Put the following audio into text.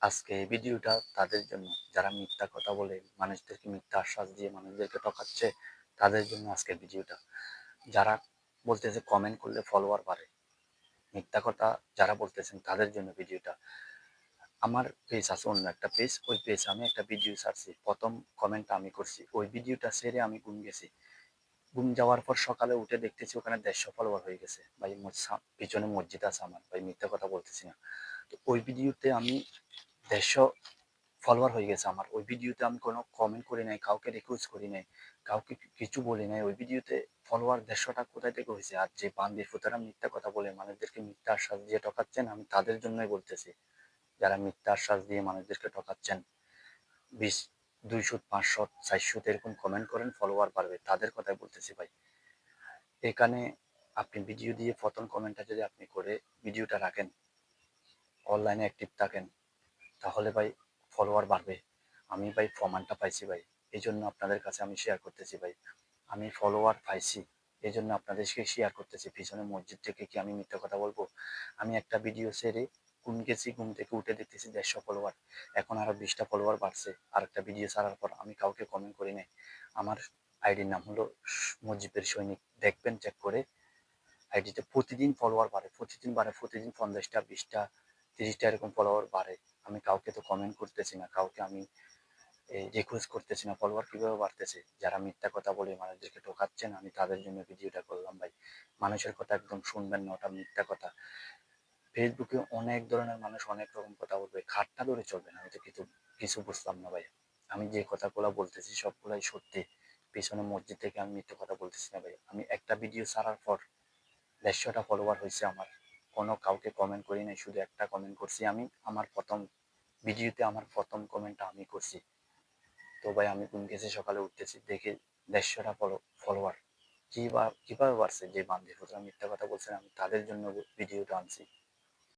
আজকে এই ভিডিওটা তাদের জন্য যারা মিথ্যা কথা বলে মানুষদেরকে মিথ্যা আশ্বাস দিয়ে মানুষদেরকে ঠকাচ্ছে, তাদের জন্য আজকের ভিডিওটা। যারা বলতেছে কমেন্ট করলে ফলোয়ার বাড়ে, মিথ্যা কথা যারা বলতেছেন তাদের জন্য ভিডিওটা। আমার পেজ আছে, অন্য একটা পেজ, ওই পেজ আমি একটা ভিডিও ছাড়ছি, প্রথম কমেন্টটা আমি করছি, ওই ভিডিওটা ছেড়ে আমি ঘুম গেছি। ঘুম যাওয়ার পর সকালে উঠে দেখতেছি ওখানে 150 ফলোয়ার হয়ে গেছে ভাই। পিছনে মসজিদ আছে আমার ভাই, মিথ্যা কথা বলতেছি না। তো ওই ভিডিওতে আমি 150 ফলোয়ার হয়ে গেছে আমার। ওই ভিডিওতে আমি কোনো কমেন্ট করি নাই, কাউকে রিকোয়েস্ট করি নাই, কাউকে কিছু বলি নাই। ওই ভিডিওতে ফলোয়ার 150টা কোথায় থেকে হয়েছে? আর যে বান্দির ফুতারা মিথ্যা কথা বলে মানুষদেরকে মিথ্যা আশ্বাস দিয়ে ঠকাচ্ছেন, আমি তাদের জন্যই বলতেছি। যারা মিথ্যা আশ্বাস দিয়ে মানুষদেরকে ঠকাচ্ছেন, 20, 200, 500, 400 এরকম কমেন্ট করেন ফলোয়ার বাড়বে, তাদের কথাই বলতেছি ভাই। এখানে আপনি ভিডিও দিয়ে প্রথম কমেন্টটা যদি আপনি করে ভিডিওটা রাখেন, অনলাইনে অ্যাক্টিভ থাকেন, তাহলে ভাই ফলোয়ার বাড়বে। আমি ভাই প্রমাণটা পাইছি ভাই, এই জন্য আপনাদের কাছে আমি শেয়ার করতেছি ভাই। আমি ফলোয়ার পাইছি, এই জন্য আপনাদেরকে শেয়ার করতেছি। পিছনে মসজিদ থেকে কি আমি মিথ্যা কথা বলবো? আমি একটা ভিডিও ছেড়ে ঘুম গেছি, ঘুম থেকে উঠে দেখতেছি 150 ফলোয়ার, এখন আরো 20টা ফলোয়ার বাড়ছে। আর একটা ভিডিও ছাড়ার পর আমি কাউকে কমেন্ট করি নাই। আমার আইডির নাম হলো মজিবের সৈনিক, দেখবেন চেক করে। আইডিতে প্রতিদিন ফলোয়ার বাড়ে, প্রতিদিন বাড়ে, প্রতিদিন 50টা, 20টা, 30টা এরকম ফলোয়ার বাড়ে। আমি কাউকে তো কমেন্ট করতেছি না, কাউকে আমি রিকোয়েস্ট করতেছি না। ফলোয়ার কিভাবে বাড়তেছে? যারা মিথ্যা কথা বলে মানুষদেরকে ঠকাচ্ছেন, আমি তাদের জন্য ভিডিওটা করলাম ভাই। মানুষের কথা একদম শুনবেন না, ওটা মিথ্যা কথা। ফেসবুকে অনেক ধরনের মানুষ অনেক রকম কথা বলবে, খাটটা ধরে চলবে না। আমি তো কিছু কিছু বুঝলাম না ভাই। আমি যে কথাগুলো বলতেছি সবগুলাই সত্যি। পিছনে মসজিদ থেকে আমি মিথ্যা কথা বলতেছি না ভাই। আমি একটা ভিডিও ছাড়ার পর 150টা ফলোয়ার হয়েছে আমার। কোনো কাউকে কমেন্ট করি নাই, শুধু একটা কমেন্ট করছি আমি। আমার প্রথম ভিডিওতে আমার প্রথম কমেন্টটা আমি করছি। তো ভাই আমি ঘুম গেছি, সকালে উঠতেছি দেখে 150টা ফলোয়ার। কিভাবে বাড়ছে? যে বান্দির মিথ্যা কথা বলছেন, আমি তাদের জন্য ভিডিওটা আনছি।